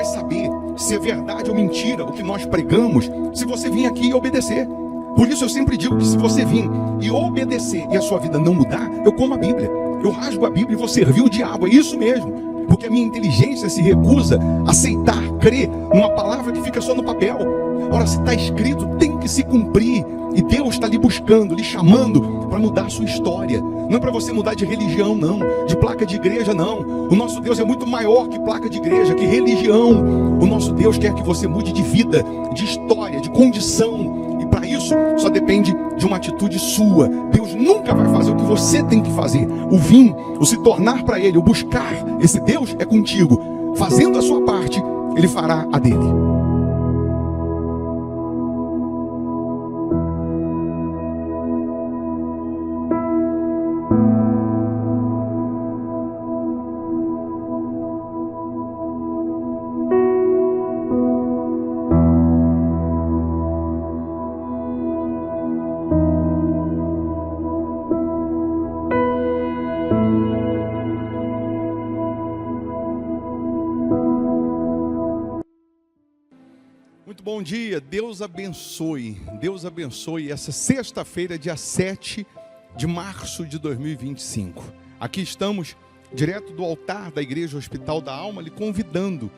saber se é verdade ou mentira o que nós pregamos, se você vir aqui e obedecer. Por isso eu sempre digo que se você vir e obedecer e a sua vida não mudar, eu como a Bíblia, eu rasgo a Bíblia e vou servir o diabo, é isso mesmo. Porque a minha inteligência se recusa a aceitar, crer numa palavra que fica só no papel. Ora, se está escrito, tem que se cumprir. E Deus está lhe buscando, lhe chamando para mudar a sua história. Não é para você mudar de religião, não. De placa de igreja, não. O nosso Deus é muito maior que placa de igreja, que religião. O nosso Deus quer que você mude de vida, de história, de condição. E para isso, só depende de uma atitude sua. Deus nunca vai fazer o que você tem que fazer. O vir, o se tornar para Ele, o buscar esse Deus é contigo. Fazendo a sua parte, Ele fará a dele. Bom dia, Deus abençoe essa sexta-feira, dia 7 de março de 2025. Aqui estamos, direto do altar da Igreja Hospital da Alma, lhe convidando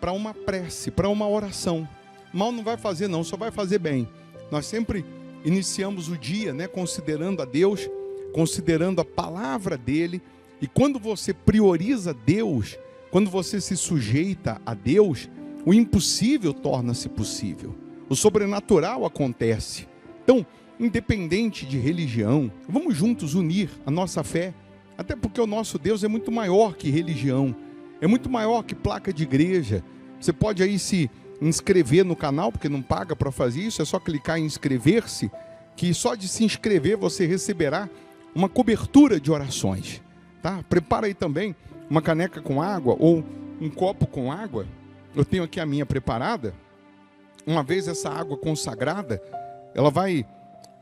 para uma prece, para uma oração. Mal não vai fazer não, só vai fazer bem. Nós sempre iniciamos o dia, considerando a Deus, considerando a palavra dEle, e quando você prioriza Deus, quando você se sujeita a Deus, o impossível torna-se possível. O sobrenatural acontece. Então, independente de religião, vamos juntos unir a nossa fé. Até porque o nosso Deus é muito maior que religião. É muito maior que placa de igreja. Você pode aí se inscrever no canal, porque não paga para fazer isso. É só clicar em inscrever-se, que só de se inscrever você receberá uma cobertura de orações. Tá? Prepara aí também uma caneca com água ou um copo com água. Eu tenho aqui a minha preparada. Uma vez essa água consagrada, ela vai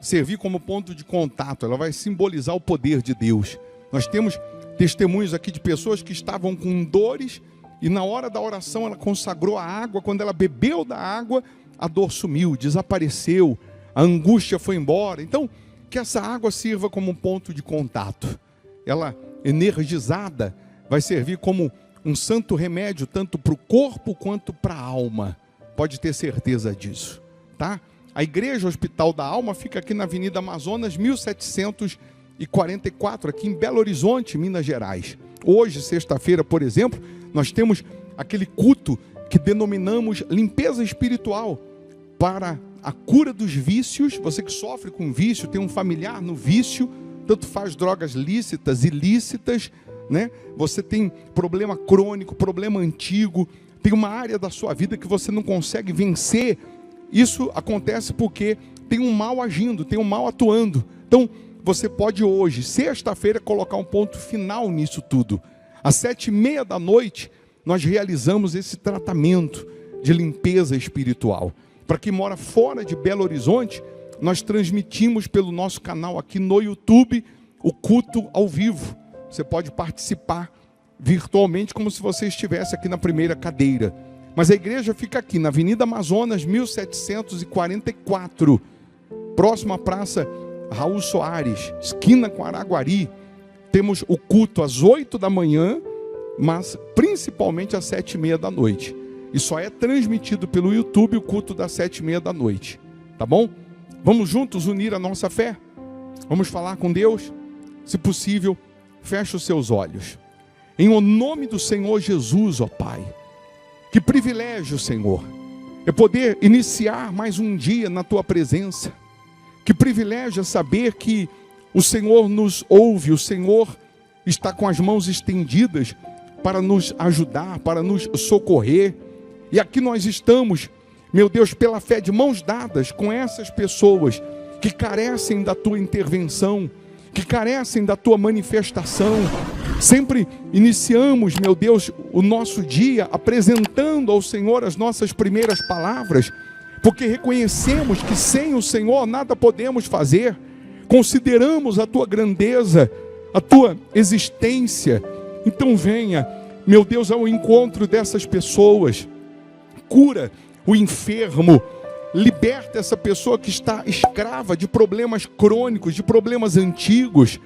servir como ponto de contato, ela vai simbolizar o poder de Deus. Nós temos testemunhos aqui de pessoas que estavam com dores e na hora da oração ela consagrou a água. Quando ela bebeu da água, a dor sumiu, desapareceu, a angústia foi embora. Então, que essa água sirva como um ponto de contato. Ela, energizada, vai servir como um santo remédio, tanto para o corpo quanto para a alma. Pode ter certeza disso, tá? A Igreja Hospital da Alma fica aqui na Avenida Amazonas, 1744, aqui em Belo Horizonte, Minas Gerais. Hoje, sexta-feira, por exemplo, nós temos aquele culto que denominamos limpeza espiritual para a cura dos vícios. Você que sofre com vício, tem um familiar no vício, tanto faz drogas lícitas, ilícitas, Você tem problema crônico, problema antigo, tem uma área da sua vida que você não consegue vencer. Isso acontece porque tem um mal agindo, tem um mal atuando. Então, você pode hoje, sexta-feira, colocar um ponto final nisso tudo. Às 7h30 da noite, nós realizamos esse tratamento de limpeza espiritual. Para quem mora fora de Belo Horizonte, nós transmitimos pelo nosso canal aqui no YouTube o culto ao vivo. Você pode participar virtualmente como se você estivesse aqui na primeira cadeira. Mas a igreja fica aqui na Avenida Amazonas, 1744, próximo à Praça Raul Soares, esquina com Araguari. Temos o culto às 8 da manhã, mas principalmente às 7h30 da noite. E só é transmitido pelo YouTube o culto das 7h30 da noite. Tá bom? Vamos juntos unir a nossa fé? Vamos falar com Deus? Se possível, feche os seus olhos. Em o nome do Senhor Jesus, ó Pai. Que privilégio, Senhor, é poder iniciar mais um dia na Tua presença. Que privilégio é saber que o Senhor nos ouve, o Senhor está com as mãos estendidas para nos ajudar, para nos socorrer. E aqui nós estamos, meu Deus, pela fé, de mãos dadas com essas pessoas que carecem da Tua intervenção, que carecem da Tua manifestação. Sempre iniciamos, meu Deus, o nosso dia apresentando ao Senhor as nossas primeiras palavras, porque reconhecemos que sem o Senhor nada podemos fazer. Consideramos a Tua grandeza, a Tua existência. Então venha, meu Deus, ao encontro dessas pessoas cura o enfermo, liberta essa pessoa que está escrava de problemas crônicos, de problemas antigos.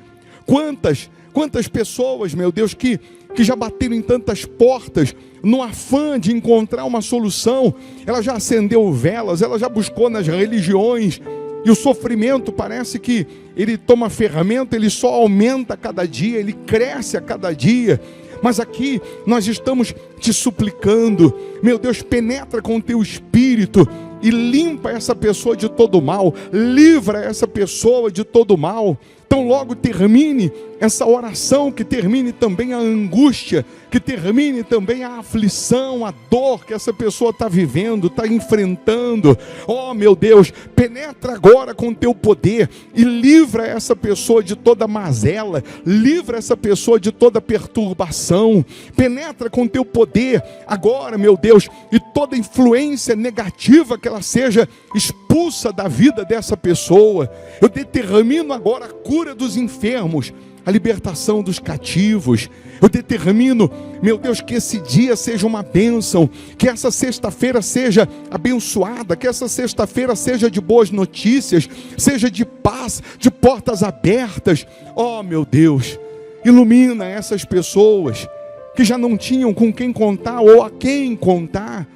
Quantas pessoas, meu Deus, que já bateram em tantas portas, no afã de encontrar uma solução, ela já acendeu velas, ela já buscou nas religiões, e o sofrimento parece que ele toma ferramenta, ele só aumenta a cada dia, ele cresce a cada dia. Mas aqui nós estamos te suplicando, meu Deus, penetra com o teu espírito e limpa essa pessoa de todo mal, livra essa pessoa de todo mal. Então logo termine essa oração, que termine também a angústia, que termine também a aflição, a dor que essa pessoa está vivendo, está enfrentando. Oh meu Deus, penetra agora com o teu poder e livra essa pessoa de toda mazela, livra essa pessoa de toda perturbação, penetra com o teu poder agora, meu Deus, e toda influência negativa que ela seja expulsa da vida dessa pessoa. Eu determino agora a cura dos enfermos, a libertação dos cativos. Eu determino, meu Deus, que esse dia seja uma bênção, que essa sexta-feira seja abençoada, que essa sexta-feira seja de boas notícias, seja de paz, de portas abertas. Oh meu Deus, ilumina essas pessoas que já não tinham com quem contar ou a quem contar.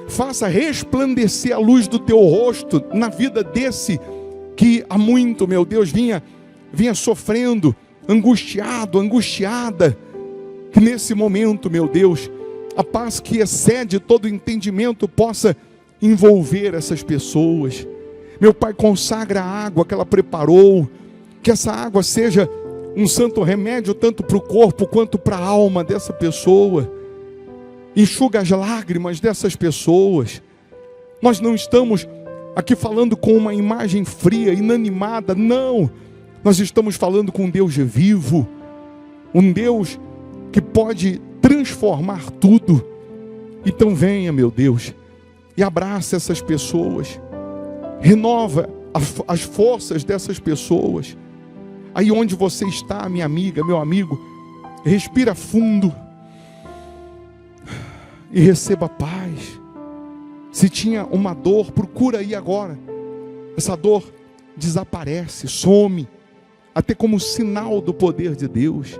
Faça resplandecer a luz do teu rosto na vida desse que há muito, meu Deus, vinha sofrendo, angustiado, angustiada. Que nesse momento, meu Deus, a paz que excede todo entendimento possa envolver essas pessoas. Meu Pai, consagra a água que ela preparou, que essa água seja um santo remédio tanto para o corpo quanto para a alma dessa pessoa. Enxuga as lágrimas dessas pessoas. Nós não estamos aqui falando com uma imagem fria, inanimada, não. Nós estamos falando com um Deus vivo, um Deus que pode transformar tudo. Então venha, meu Deus, e abraça essas pessoas, renova as forças dessas pessoas. Aí onde você está, minha amiga, meu amigo, respira fundo e receba paz. Se tinha uma dor, procura aí agora. Essa dor desaparece, some, até como sinal do poder de Deus,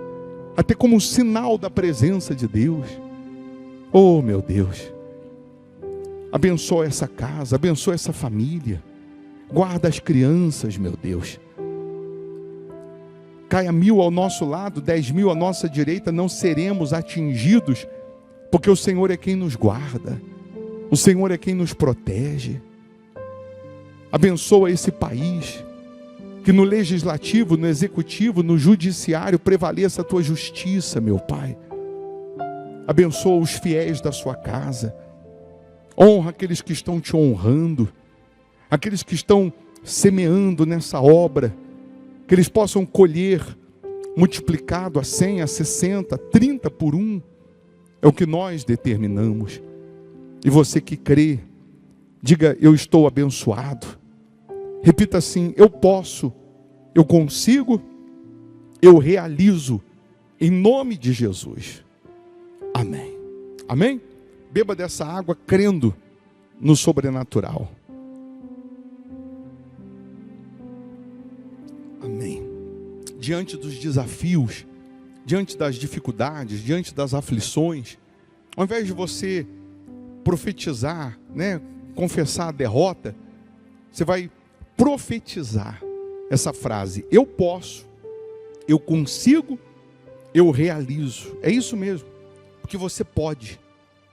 até como sinal da presença de Deus. Oh meu Deus, abençoa essa casa, abençoa essa família, guarda as crianças, meu Deus. Caia 1000 ao nosso lado, 10.000 à nossa direita, não seremos atingidos, porque o Senhor é quem nos guarda, o Senhor é quem nos protege. Abençoa esse país, que no legislativo, no executivo, no judiciário prevaleça a tua justiça, meu Pai. Abençoa os fiéis da sua casa, honra aqueles que estão te honrando, aqueles que estão semeando nessa obra, que eles possam colher multiplicado a 100, a 60, 30 por 1, é o que nós determinamos. E você que crê, diga: eu estou abençoado. Repita assim: eu posso, eu consigo, eu realizo, em nome de Jesus. Amém. Amém? Beba dessa água crendo no sobrenatural. Amém. Diante dos desafios, diante das dificuldades, diante das aflições, ao invés de você profetizar, confessar a derrota, você vai profetizar essa frase: eu posso, eu consigo, eu realizo. É isso mesmo, porque você pode,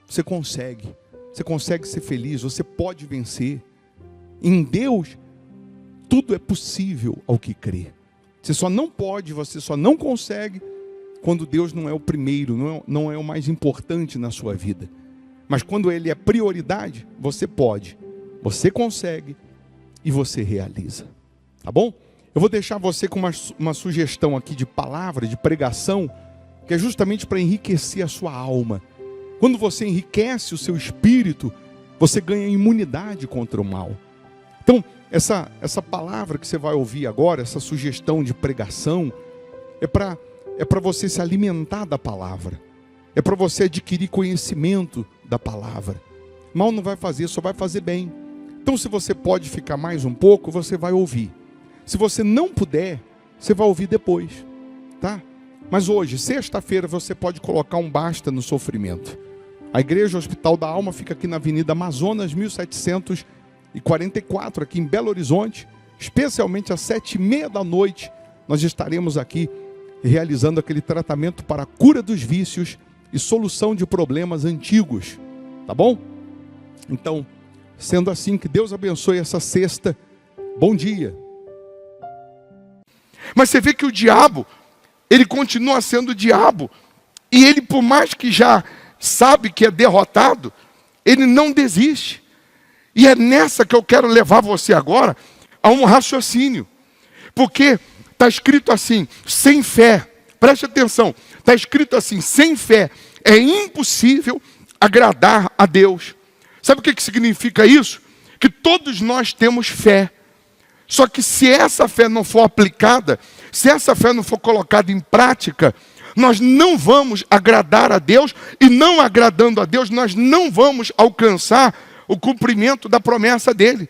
você consegue ser feliz, você pode vencer. Em Deus tudo é possível ao que crê. Você só não pode, você só não consegue quando Deus não é o primeiro, não é o mais importante na sua vida. Mas quando Ele é prioridade, você pode, você consegue e você realiza. Tá bom? Eu vou deixar você com uma sugestão aqui de palavra, de pregação, que é justamente para enriquecer a sua alma. Quando você enriquece o seu espírito, você ganha imunidade contra o mal. Então, essa palavra que você vai ouvir agora, essa sugestão de pregação, é para você se alimentar da palavra. É para você adquirir conhecimento da palavra. Mal não vai fazer, só vai fazer bem. Então, se você pode ficar mais um pouco, você vai ouvir. Se você não puder, você vai ouvir depois, tá? Mas hoje, sexta-feira, você pode colocar um basta no sofrimento. A Igreja Hospital da Alma fica aqui na Avenida Amazonas, 1744, aqui em Belo Horizonte. Especialmente às 7h30 da noite, nós estaremos aqui realizando aquele tratamento para a cura dos vícios e solução de problemas antigos. Tá bom? Então, sendo assim, que Deus abençoe essa sexta. Bom dia. Mas você vê que o diabo, ele continua sendo o diabo. E ele, por mais que já sabe que é derrotado, ele não desiste. E é nessa que eu quero levar você agora a um raciocínio. Porque está escrito assim, sem fé, preste atenção, está escrito assim, sem fé é impossível agradar a Deus. Sabe o que significa isso? Que todos nós temos fé. Só que se essa fé não for aplicada, se essa fé não for colocada em prática, nós não vamos agradar a Deus, e não agradando a Deus, nós não vamos alcançar o cumprimento da promessa dele.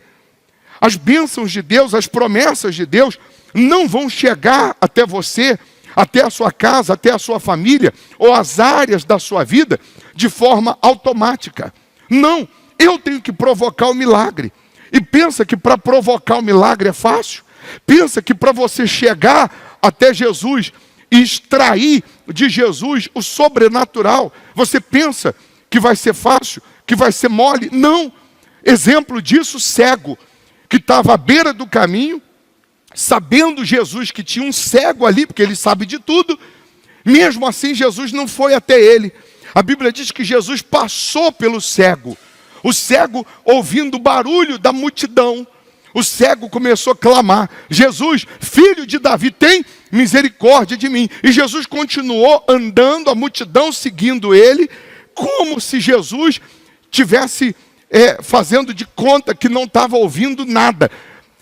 As bênçãos de Deus, as promessas de Deus, não vão chegar até você, até a sua casa, até a sua família, ou as áreas da sua vida, de forma automática. Não, eu tenho que provocar o milagre. E pensa que para provocar o milagre é fácil? Pensa que para você chegar até Jesus e extrair de Jesus o sobrenatural, você pensa que vai ser fácil, que vai ser mole? Não. Exemplo disso, cego, que estava à beira do caminho, sabendo Jesus que tinha um cego ali, porque ele sabe de tudo, mesmo assim Jesus não foi até ele. A Bíblia diz que Jesus passou pelo cego. O cego, ouvindo o barulho da multidão, o cego começou a clamar: Jesus, filho de Davi, tem misericórdia de mim. E Jesus continuou andando, a multidão seguindo ele, como se Jesus tivesse fazendo de conta que não estava ouvindo nada.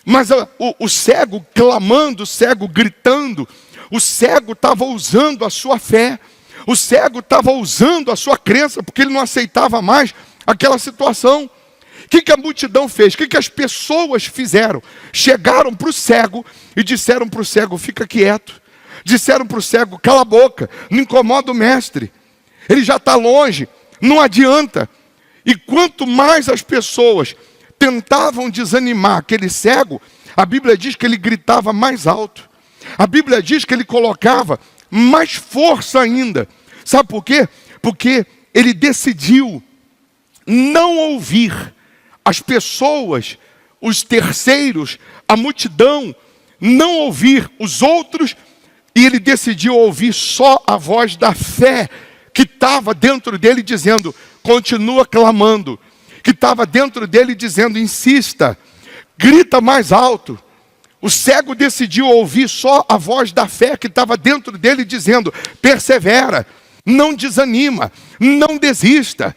Mas o cego clamando, o cego gritando, o cego estava usando a sua fé, o cego estava usando a sua crença, porque ele não aceitava mais aquela situação. O que a multidão fez? O que as pessoas fizeram? Chegaram para o cego e disseram para o cego: fica quieto. Disseram para o cego: cala a boca, não incomoda o mestre, ele já está longe, não adianta. E quanto mais as pessoas tentavam desanimar aquele cego, a Bíblia diz que ele gritava mais alto. A Bíblia diz que ele colocava mais força ainda. Sabe por quê? Porque ele decidiu não ouvir as pessoas, os terceiros, a multidão, não ouvir os outros, e ele decidiu ouvir só a voz da fé que estava dentro dele dizendo: continua clamando. Que estava dentro dele dizendo: insista, grita mais alto. O cego decidiu ouvir só a voz da fé que estava dentro dele dizendo: persevera, não desanima, não desista.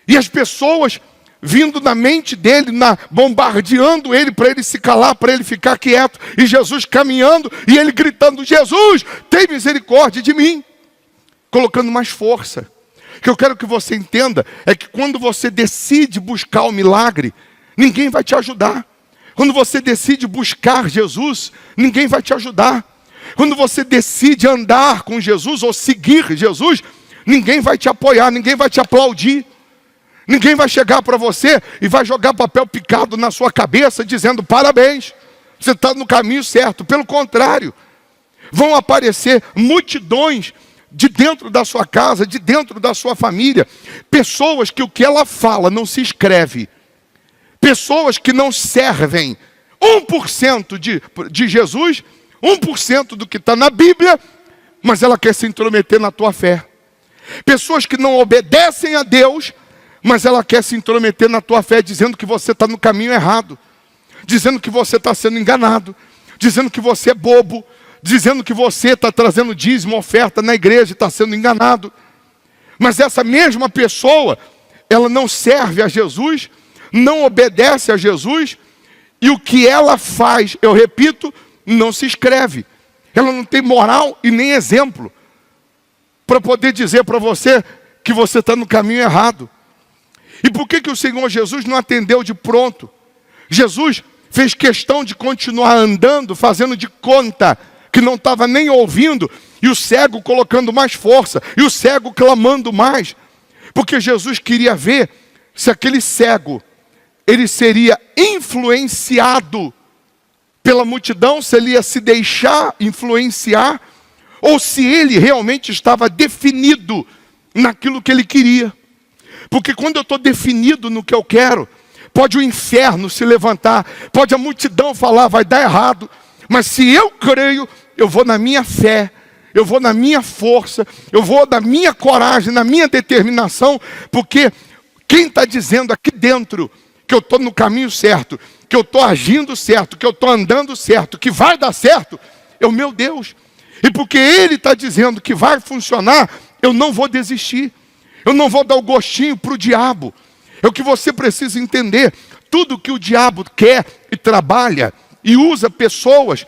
E as pessoas vindo na mente dele, bombardeando ele para ele se calar, para ele ficar quieto. E Jesus caminhando e ele gritando: Jesus, tem misericórdia de mim. Colocando mais força. O que eu quero que você entenda é que quando você decide buscar o milagre, ninguém vai te ajudar. Quando você decide buscar Jesus, ninguém vai te ajudar. Quando você decide andar com Jesus ou seguir Jesus, ninguém vai te apoiar, ninguém vai te aplaudir. Ninguém vai chegar para você e vai jogar papel picado na sua cabeça dizendo: parabéns, você está no caminho certo. Pelo contrário, vão aparecer multidões de dentro da sua casa, de dentro da sua família, pessoas que o que ela fala não se escreve, pessoas que não servem 1% de Jesus, 1% do que está na Bíblia, mas ela quer se intrometer na tua fé. Pessoas que não obedecem a Deus, mas ela quer se intrometer na tua fé, dizendo que você está no caminho errado, dizendo que você está sendo enganado, dizendo que você é bobo, dizendo que você está trazendo dízimo, oferta na igreja e está sendo enganado. Mas essa mesma pessoa, ela não serve a Jesus, não obedece a Jesus, e o que ela faz, eu repito, não se escreve. Ela não tem moral e nem exemplo para poder dizer para você que você está no caminho errado. E por que o Senhor Jesus não atendeu de pronto? Jesus fez questão de continuar andando, fazendo de conta que não estava nem ouvindo, e o cego colocando mais força, e o cego clamando mais, porque Jesus queria ver se aquele cego, ele seria influenciado pela multidão, se ele ia se deixar influenciar, ou se ele realmente estava definido naquilo que ele queria. Porque quando eu estou definido no que eu quero, pode o inferno se levantar, pode a multidão falar, vai dar errado, mas se eu creio, eu vou na minha fé, eu vou na minha força, eu vou na minha coragem, na minha determinação, porque quem está dizendo aqui dentro que eu estou no caminho certo, que eu estou agindo certo, que eu estou andando certo, que vai dar certo, é o meu Deus. E porque Ele está dizendo que vai funcionar, eu não vou desistir. Eu não vou dar o gostinho para o diabo. É o que você precisa entender. Tudo que o diabo quer e trabalha e usa pessoas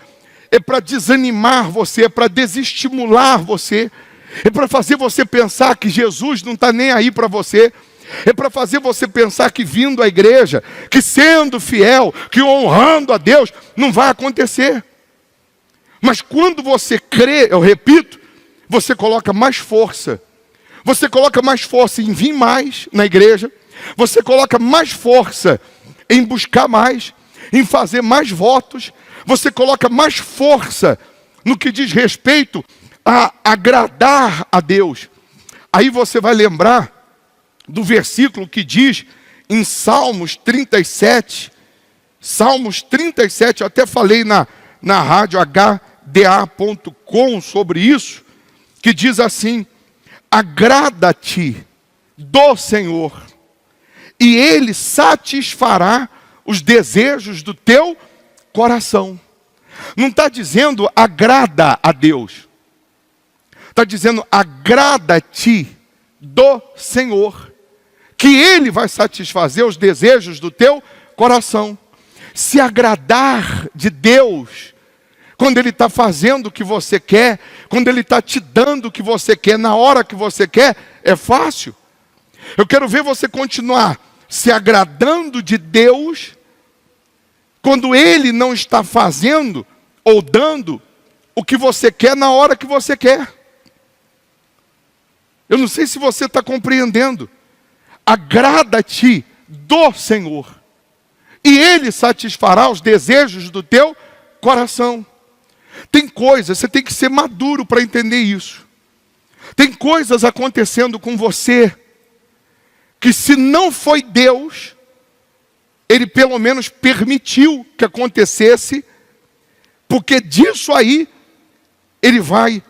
é para desanimar você, é para desestimular você, é para fazer você pensar que Jesus não está nem aí para você, é para fazer você pensar que vindo à igreja, que sendo fiel, que honrando a Deus, não vai acontecer. Mas quando você crê, eu repito, você coloca mais força. Você coloca mais força em vir mais na igreja. Você coloca mais força em buscar mais, em fazer mais votos. Você coloca mais força no que diz respeito a agradar a Deus. Aí você vai lembrar do versículo que diz em Salmos 37. Salmos 37, eu até falei na rádio hda.com sobre isso, que diz assim: agrada-te do Senhor, e Ele satisfará os desejos do teu coração. Não está dizendo agrada a Deus. Está dizendo agrada-te do Senhor, que Ele vai satisfazer os desejos do teu coração. Se agradar de Deus, quando Ele está fazendo o que você quer, quando Ele está te dando o que você quer, na hora que você quer, é fácil. Eu quero ver você continuar se agradando de Deus, quando Ele não está fazendo ou dando o que você quer na hora que você quer. Eu não sei se você está compreendendo. Agrada-te do Senhor, e Ele satisfará os desejos do teu coração. Tem coisas, você tem que ser maduro para entender isso. Tem coisas acontecendo com você, que se não foi Deus, Ele pelo menos permitiu que acontecesse, porque disso aí, Ele vai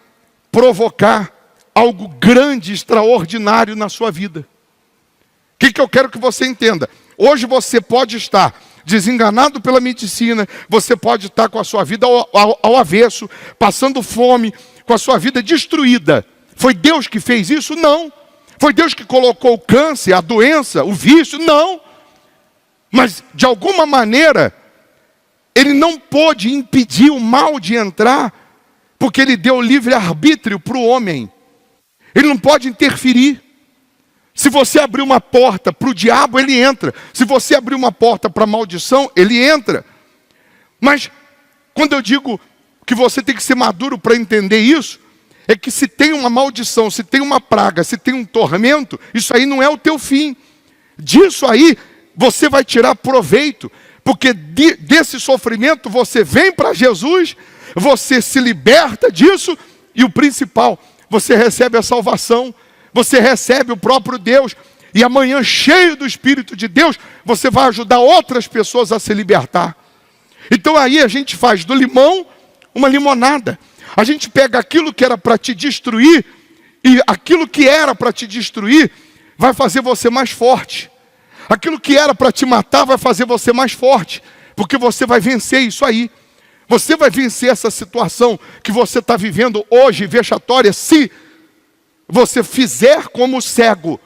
provocar algo grande, extraordinário na sua vida. O que eu quero que você entenda? Hoje você pode estar desenganado pela medicina, você pode estar com a sua vida ao avesso, passando fome, com a sua vida destruída. Foi Deus que fez isso? Não. Foi Deus que colocou o câncer, a doença, o vício? Não. Mas, de alguma maneira, Ele não pôde impedir o mal de entrar, porque Ele deu livre-arbítrio para o homem. Ele não pode interferir. Se você abrir uma porta para o diabo, ele entra. Se você abrir uma porta para a maldição, ele entra. Mas, quando eu digo que você tem que ser maduro para entender isso, é que se tem uma maldição, se tem uma praga, se tem um tormento, isso aí não é o teu fim. Disso aí, você vai tirar proveito. Porque desse sofrimento, você vem para Jesus, você se liberta disso, e o principal, você recebe a salvação. Você recebe o próprio Deus, e amanhã, cheio do Espírito de Deus, você vai ajudar outras pessoas a se libertar. Então aí a gente faz do limão uma limonada. A gente pega aquilo que era para te destruir, e aquilo que era para te destruir vai fazer você mais forte. Aquilo que era para te matar vai fazer você mais forte, porque você vai vencer isso aí. Você vai vencer essa situação que você está vivendo hoje, vexatória, se você fizer como o cego,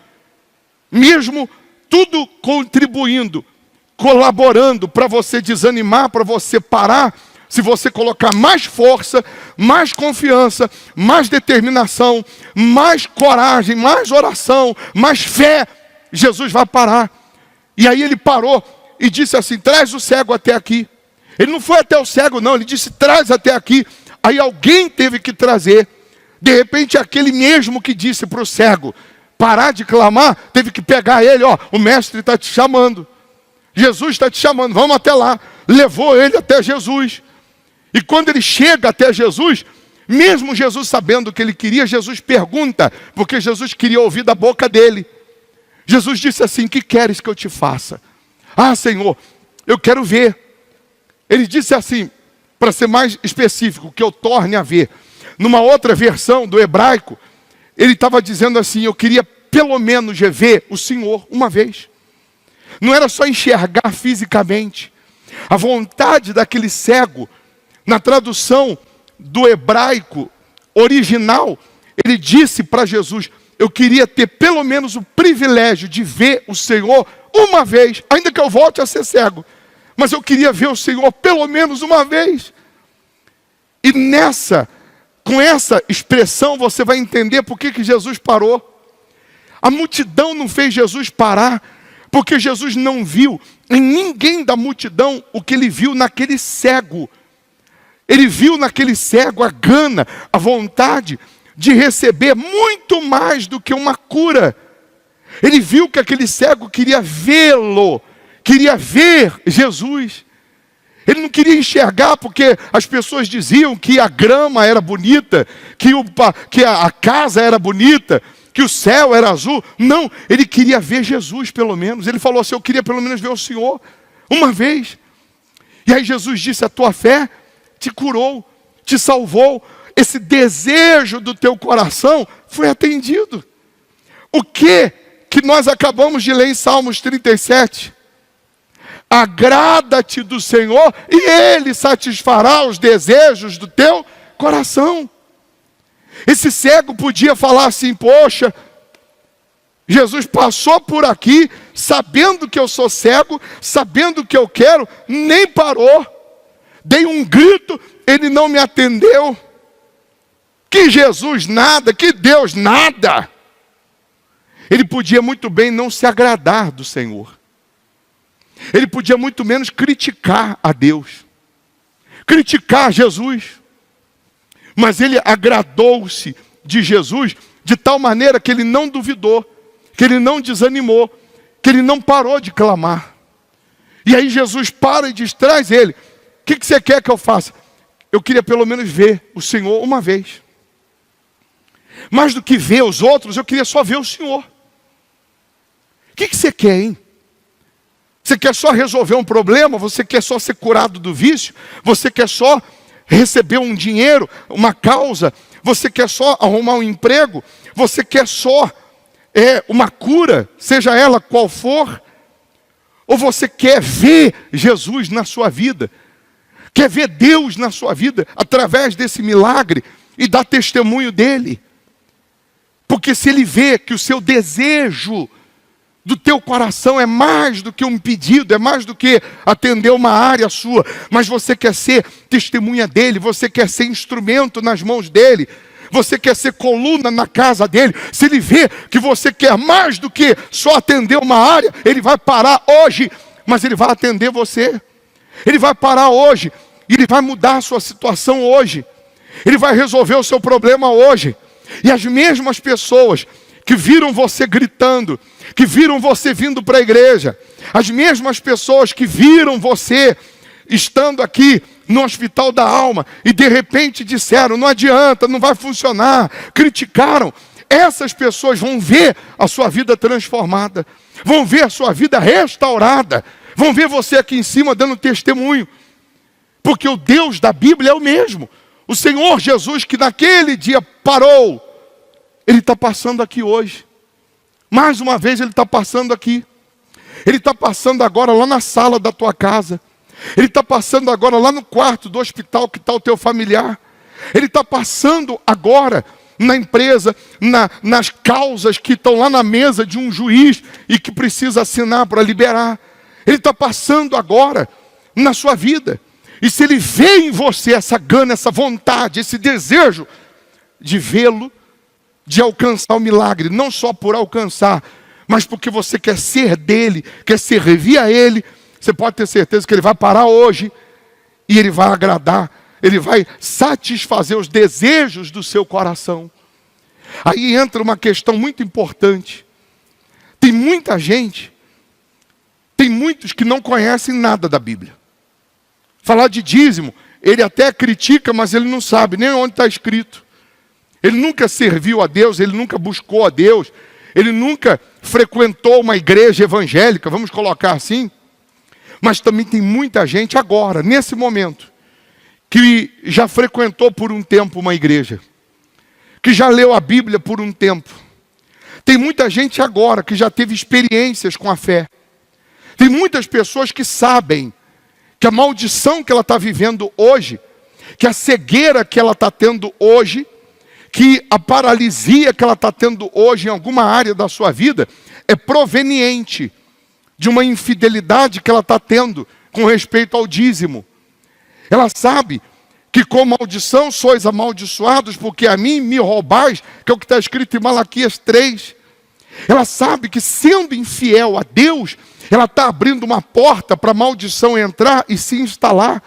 mesmo tudo contribuindo, colaborando para você desanimar, para você parar, se você colocar mais força, mais confiança, mais determinação, mais coragem, mais oração, mais fé, Jesus vai parar. E aí ele parou e disse assim: traz o cego até aqui. Ele não foi até o cego não, ele disse: traz até aqui. Aí alguém teve que trazer. De repente aquele mesmo que disse para o cego parar de clamar, teve que pegar ele: ó, o mestre está te chamando. Jesus está te chamando, vamos até lá. Levou ele até Jesus. E quando ele chega até Jesus, mesmo Jesus sabendo o que ele queria, Jesus pergunta, porque Jesus queria ouvir da boca dele. Jesus disse assim: que queres que eu te faça? Ah, Senhor, eu quero ver. Ele disse assim, para ser mais específico, que eu torne a ver. Numa outra versão do hebraico, ele estava dizendo assim: eu queria pelo menos ver o Senhor uma vez. Não era só enxergar fisicamente. A vontade daquele cego, na tradução do hebraico original, ele disse para Jesus: eu queria ter pelo menos o privilégio de ver o Senhor uma vez, ainda que eu volte a ser cego, mas eu queria ver o Senhor pelo menos uma vez. E com essa expressão você vai entender por que Jesus parou. A multidão não fez Jesus parar, porque Jesus não viu em ninguém da multidão o que ele viu naquele cego. Ele viu naquele cego a gana, a vontade de receber muito mais do que uma cura. Ele viu que aquele cego queria vê-lo, queria ver Jesus. Ele não queria enxergar porque as pessoas diziam que a grama era bonita, que a casa era bonita, que o céu era azul. Não, ele queria ver Jesus pelo menos. Ele falou assim: eu queria pelo menos ver o Senhor uma vez. E aí Jesus disse: a tua fé te curou, te salvou. Esse desejo do teu coração foi atendido. O que nós acabamos de ler em Salmos 37? Agrada-te do Senhor e Ele satisfará os desejos do teu coração. Esse cego podia falar assim: poxa, Jesus passou por aqui, sabendo que eu sou cego, sabendo que eu quero, nem parou. Dei um grito, Ele não me atendeu. Que Jesus nada, que Deus nada. Ele podia muito bem não se agradar do Senhor. Ele podia muito menos criticar a Deus, criticar Jesus. Mas ele agradou-se de Jesus de tal maneira que ele não duvidou, que ele não desanimou, que ele não parou de clamar. E aí Jesus para e diz: traz ele. O que você quer que eu faça? Eu queria pelo menos ver o Senhor uma vez. Mais do que ver os outros, eu queria só ver o Senhor. O que você quer, hein? Você quer só resolver um problema? Você quer só ser curado do vício? Você quer só receber um dinheiro, uma causa? Você quer só arrumar um emprego? Você quer só uma cura, seja ela qual for? Ou você quer ver Jesus na sua vida? Quer ver Deus na sua vida através desse milagre e dar testemunho dele? Porque se ele vê que o seu desejo do teu coração é mais do que um pedido, é mais do que atender uma área sua, mas você quer ser testemunha dele, você quer ser instrumento nas mãos dele, você quer ser coluna na casa dele. Se ele vê que você quer mais do que só atender uma área, ele vai parar hoje, mas ele vai atender você. Ele vai parar hoje, e ele vai mudar a sua situação hoje. Ele vai resolver o seu problema hoje. E as mesmas pessoas que viram você gritando, que viram você vindo para a igreja, as mesmas pessoas que viram você estando aqui no hospital da alma e de repente disseram: não adianta, não vai funcionar, criticaram, essas pessoas vão ver a sua vida transformada, vão ver a sua vida restaurada, vão ver você aqui em cima dando testemunho, porque o Deus da Bíblia é o mesmo. O Senhor Jesus, que naquele dia parou, Ele está passando aqui hoje. Mais uma vez Ele está passando aqui. Ele está passando agora lá na sala da tua casa. Ele está passando agora lá no quarto do hospital que está o teu familiar. Ele está passando agora na empresa, nas causas que estão lá na mesa de um juiz e que precisa assinar para liberar. Ele está passando agora na sua vida. E se Ele vê em você essa gana, essa vontade, esse desejo de vê-lo, de alcançar o milagre, não só por alcançar, mas porque você quer ser dele, quer servir a ele, você pode ter certeza que ele vai parar hoje e ele vai agradar, ele vai satisfazer os desejos do seu coração. Aí entra uma questão muito importante. Tem muita gente, tem muitos que não conhecem nada da Bíblia. Falar de dízimo, ele até critica, mas ele não sabe nem onde está escrito. Ele nunca serviu a Deus, ele nunca buscou a Deus, ele nunca frequentou uma igreja evangélica, vamos colocar assim. Mas também tem muita gente agora, nesse momento, que já frequentou por um tempo uma igreja, que já leu a Bíblia por um tempo. Tem muita gente agora que já teve experiências com a fé. Tem muitas pessoas que sabem que a maldição que ela está vivendo hoje, que a cegueira que ela está tendo hoje, que a paralisia que ela está tendo hoje em alguma área da sua vida, é proveniente de uma infidelidade que ela está tendo com respeito ao dízimo. Ela sabe que com maldição sois amaldiçoados, porque a mim me roubais, que é o que está escrito em Malaquias 3. Ela sabe que sendo infiel a Deus, ela está abrindo uma porta para a maldição entrar e se instalar.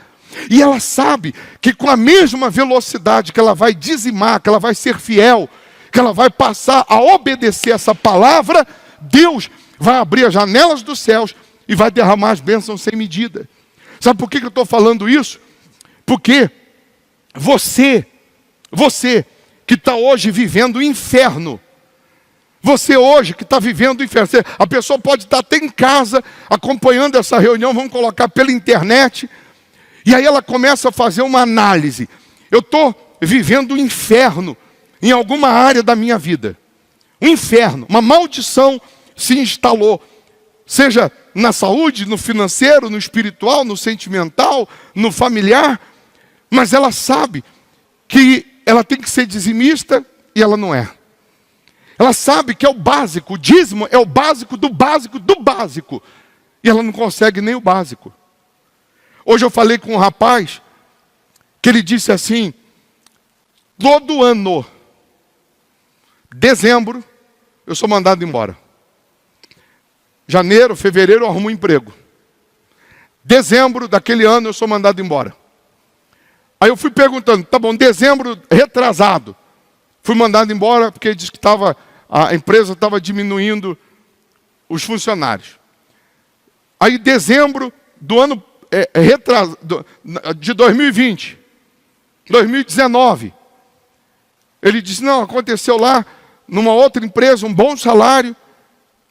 E ela sabe que com a mesma velocidade que ela vai dizimar, que ela vai ser fiel, que ela vai passar a obedecer essa palavra, Deus vai abrir as janelas dos céus e vai derramar as bênçãos sem medida. Sabe por que eu estou falando isso? Porque você que está hoje vivendo o inferno, você hoje que está vivendo o inferno, a pessoa pode estar até em casa, acompanhando essa reunião, vamos colocar pela internet, e aí ela começa a fazer uma análise. Eu estou vivendo o inferno em alguma área da minha vida. Um inferno, uma maldição se instalou. Seja na saúde, no financeiro, no espiritual, no sentimental, no familiar. Mas ela sabe que ela tem que ser dizimista e ela não é. Ela sabe que é o básico, o dízimo é o básico do básico do básico. E ela não consegue nem o básico. Hoje eu falei com um rapaz que ele disse assim: todo ano, dezembro, eu sou mandado embora. Janeiro, fevereiro eu arrumo um emprego. Dezembro daquele ano eu sou mandado embora. Aí eu fui perguntando, tá bom, dezembro retrasado, fui mandado embora porque ele disse que a empresa estava diminuindo os funcionários. Aí dezembro do ano de 2020, 2019, ele disse, não, aconteceu lá, numa outra empresa, um bom salário,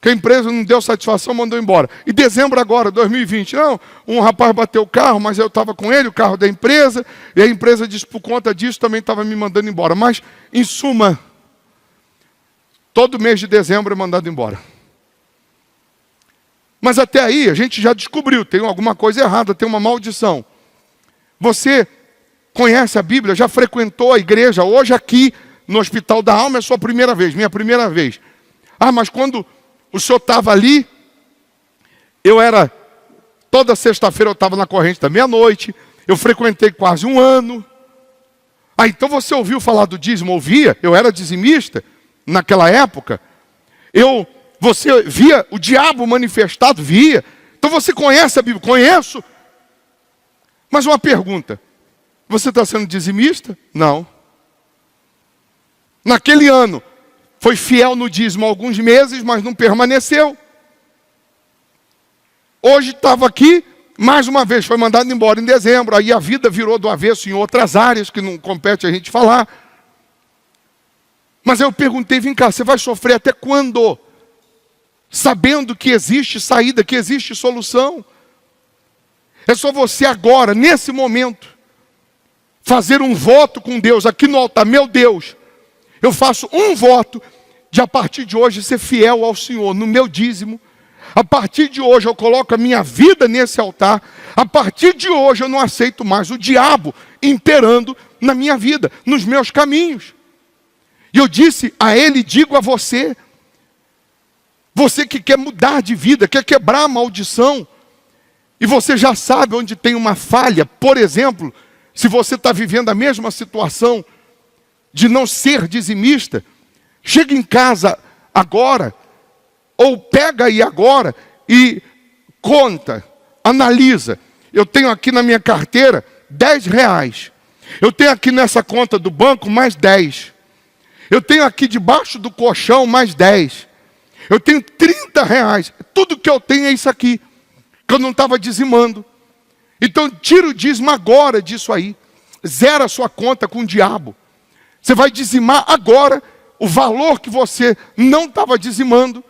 que a empresa não deu satisfação, mandou embora. E dezembro agora, 2020, não, um rapaz bateu o carro, mas eu estava com ele, o carro da empresa, e a empresa disse, por conta disso, também estava me mandando embora. Mas, em suma, todo mês de dezembro é mandado embora. Mas até aí, a gente já descobriu, tem alguma coisa errada, tem uma maldição. Você conhece a Bíblia, já frequentou a igreja, hoje aqui no Hospital da Alma é sua primeira vez, minha primeira vez. Ah, mas quando o senhor estava ali, toda sexta-feira eu estava na corrente da meia-noite, eu frequentei quase um ano. Ah, então você ouviu falar do dízimo? Ouvia, eu era dizimista naquela época. Você via o diabo manifestado? Via. Então você conhece a Bíblia? Conheço. Mas uma pergunta, você está sendo dizimista? Não. Naquele ano, foi fiel no dízimo alguns meses, mas não permaneceu. Hoje estava aqui, mais uma vez, foi mandado embora em dezembro. Aí a vida virou do avesso em outras áreas, que não compete a gente falar. Mas eu perguntei, vem cá, você vai sofrer até quando? Sabendo que existe saída, que existe solução. É só você agora, nesse momento, fazer um voto com Deus aqui no altar. Meu Deus, eu faço um voto de a partir de hoje ser fiel ao Senhor no meu dízimo. A partir de hoje eu coloco a minha vida nesse altar. A partir de hoje eu não aceito mais o diabo imperando na minha vida, nos meus caminhos. E eu disse a ele, digo a você, você que quer mudar de vida, quer quebrar a maldição, e você já sabe onde tem uma falha, por exemplo, se você está vivendo a mesma situação de não ser dizimista, chega em casa agora, Ou pega aí agora e conta, analisa. Eu tenho aqui na minha carteira R$10. Eu tenho aqui nessa conta do banco mais 10. Eu tenho aqui debaixo do colchão mais 10. Eu tenho R$30. Tudo que eu tenho é isso aqui, que eu não estava dizimando. Então tira o dízimo agora disso aí. Zera a sua conta com o diabo. Você vai dizimar agora o valor que você não estava dizimando.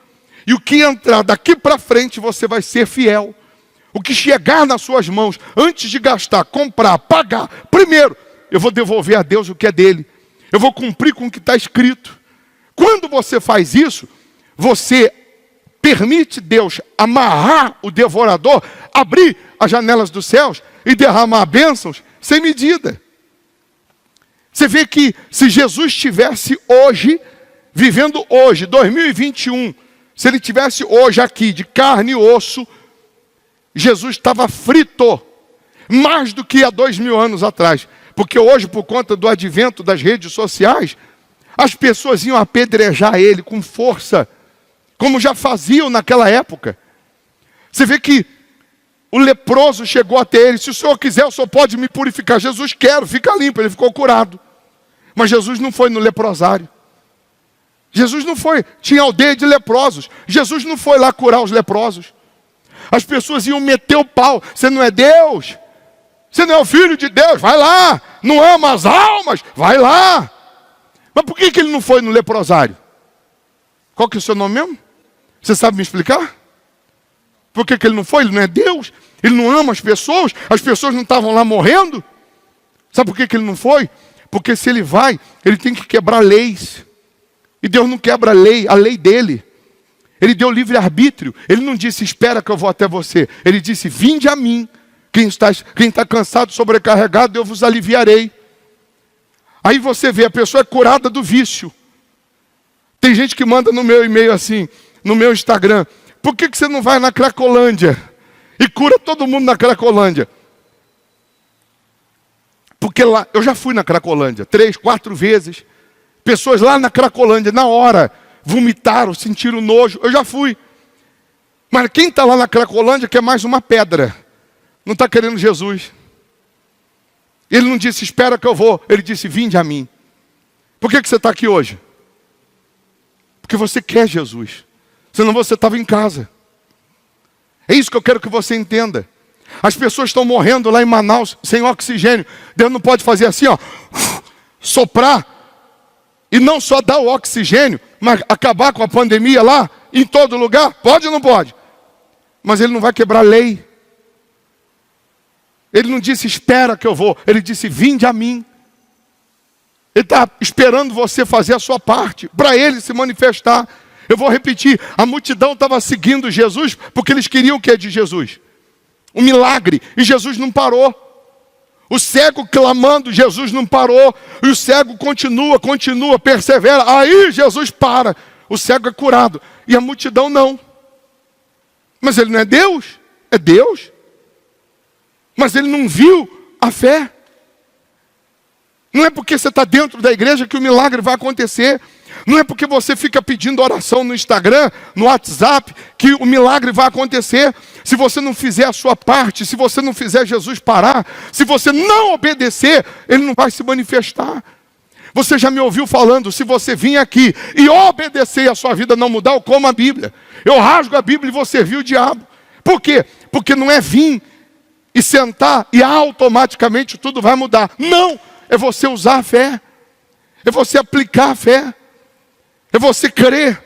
E o que entrar daqui para frente você vai ser fiel. O que chegar nas suas mãos, antes de gastar, comprar, pagar, primeiro, eu vou devolver a Deus o que é dele. Eu vou cumprir com o que está escrito. Quando você faz isso, você permite Deus amarrar o devorador, abrir as janelas dos céus e derramar bênçãos sem medida. Você vê que se Jesus estivesse hoje, vivendo hoje, 2021, se ele estivesse hoje aqui, de carne e osso, Jesus estava frito, mais do que há 2000 anos atrás. Porque hoje, por conta do advento das redes sociais, as pessoas iam apedrejar ele com força, como já faziam naquela época. Você vê que o leproso chegou até ele: se o senhor quiser, o senhor pode me purificar. Jesus: quero, fica limpo. Ele ficou curado. Mas Jesus não foi no leprosário. Jesus não foi, tinha aldeia de leprosos. Jesus não foi lá curar os leprosos. As pessoas iam meter o pau: você não é Deus? Você não é o Filho de Deus? Vai lá. Não ama as almas? Vai lá. Mas por que ele não foi no leprosário? Qual que é o seu nome mesmo? Você sabe me explicar? Por que ele não foi? Ele não é Deus? Ele não ama as pessoas não estavam lá morrendo? Sabe por que ele não foi? Porque se ele vai, ele tem que quebrar leis. E Deus não quebra a lei dele. Ele deu livre-arbítrio. Ele não disse: espera que eu vou até você. Ele disse: vinde a mim. Quem está cansado, sobrecarregado, eu vos aliviarei. Aí você vê, a pessoa é curada do vício. Tem gente que manda no meu e-mail assim, no meu Instagram: por que você não vai na Cracolândia e cura todo mundo na Cracolândia? Porque lá, eu já fui na Cracolândia 3, 4 vezes. Pessoas lá na Cracolândia, na hora, vomitaram, sentiram nojo. Eu já fui. Mas quem está lá na Cracolândia quer mais uma pedra. Não está querendo Jesus. Ele não disse: espera que eu vou. Ele disse: vinde a mim. Por que você está aqui hoje? Porque você quer Jesus. Senão você estava em casa. É isso que eu quero que você entenda. As pessoas estão morrendo lá em Manaus sem oxigênio. Deus não pode fazer assim, ó, soprar, e não só dar o oxigênio, mas acabar com a pandemia lá, em todo lugar? Pode ou não pode? Mas ele não vai quebrar lei. Ele não disse: espera que eu vou. Ele disse: vinde a mim. Ele está esperando você fazer a sua parte, para ele se manifestar. Eu vou repetir: a multidão estava seguindo Jesus, porque eles queriam o que é de Jesus? Um milagre. E Jesus não parou. O cego clamando, Jesus não parou. E o cego continua, persevera. Aí Jesus para. O cego é curado. E a multidão não. Mas ele não é Deus? É Deus. Mas ele não viu a fé. Não é porque você está dentro da igreja que o milagre vai acontecer. Não é porque você fica pedindo oração no Instagram, no WhatsApp, que o milagre vai acontecer. Se você não fizer a sua parte, se você não fizer Jesus parar, se você não obedecer, ele não vai se manifestar. Você já me ouviu falando: se você vir aqui e obedecer e a sua vida não mudar, eu como a Bíblia. Eu rasgo a Bíblia e vou servir o diabo. Por quê? Porque não é vir e sentar e automaticamente tudo vai mudar. Não, é você usar a fé. É você aplicar a fé. É você crer.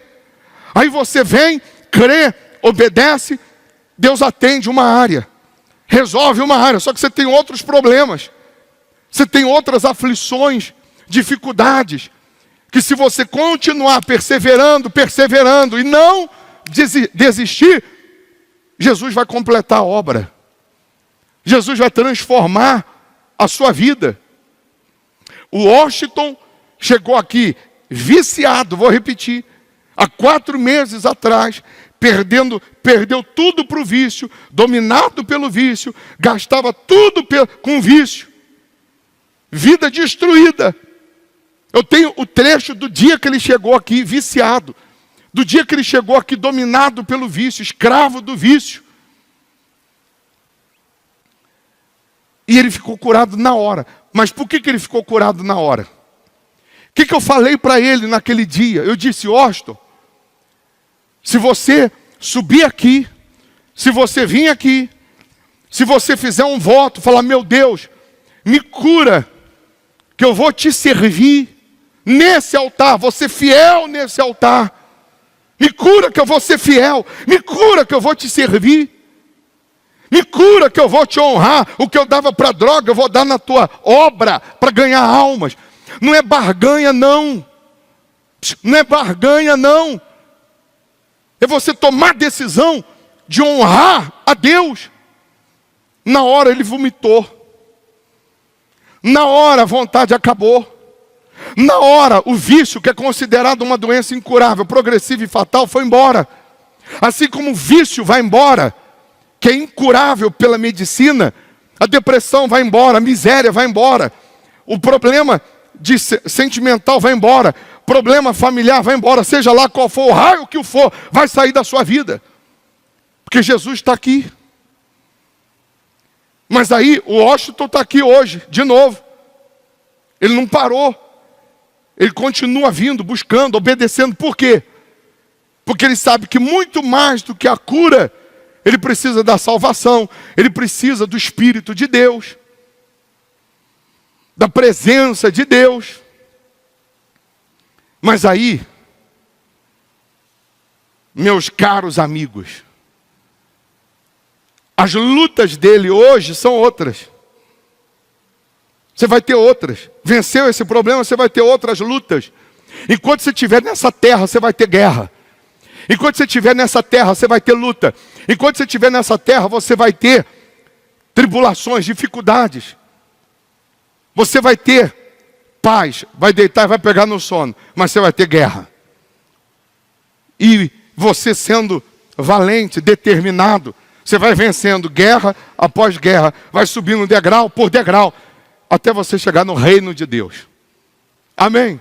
Aí você vem, crê, obedece, Deus atende uma área, resolve uma área. Só que você tem outros problemas. Você tem outras aflições, dificuldades, que se você continuar perseverando e não desistir, Jesus vai completar a obra. Jesus vai transformar a sua vida. O Washington chegou aqui viciado, vou repetir, há 4 meses atrás, perdeu tudo para o vício, dominado pelo vício, gastava tudo com vício, vida destruída. Eu tenho o trecho do dia que ele chegou aqui viciado, Do dia que ele chegou aqui dominado pelo vício, escravo do vício. E ele ficou curado na hora. Mas por que ele ficou curado na hora? O que eu falei para ele naquele dia? Eu disse, Austin, se você subir aqui, se você vir aqui, se você fizer um voto, falar, meu Deus, me cura, que eu vou te servir nesse altar, vou ser fiel nesse altar. Me cura que eu vou ser fiel, me cura que eu vou te servir. Me cura que eu vou te honrar. O que eu dava para droga, eu vou dar na tua obra para ganhar almas. Não é barganha, não. Não é barganha, não. É você tomar a decisão de honrar a Deus. Na hora ele vomitou. Na hora a vontade acabou. Na hora o vício, que é considerado uma doença incurável, progressiva e fatal, foi embora. Assim como o vício vai embora, que é incurável pela medicina, a depressão vai embora, a miséria vai embora, o problema sentimental vai embora, problema familiar vai embora, seja lá qual for o raio que for, vai sair da sua vida. Porque Jesus está aqui. Mas aí o Washington está aqui hoje, de novo. Ele não parou. Ele continua vindo, buscando, obedecendo. Por quê? Porque ele sabe que muito mais do que a cura, ele precisa da salvação, ele precisa do Espírito de Deus, da presença de Deus. Mas aí, meus caros amigos, as lutas dele hoje são outras. Você vai ter outras. Venceu esse problema, você vai ter outras lutas. Enquanto você estiver nessa terra, você vai ter guerra. Enquanto você estiver nessa terra, você vai ter luta. Enquanto você estiver nessa terra, você vai ter tribulações, dificuldades. Você vai ter paz, vai deitar e vai pegar no sono, mas você vai ter guerra. E você sendo valente, determinado, você vai vencendo guerra após guerra, vai subindo degrau por degrau, até você chegar no reino de Deus. Amém?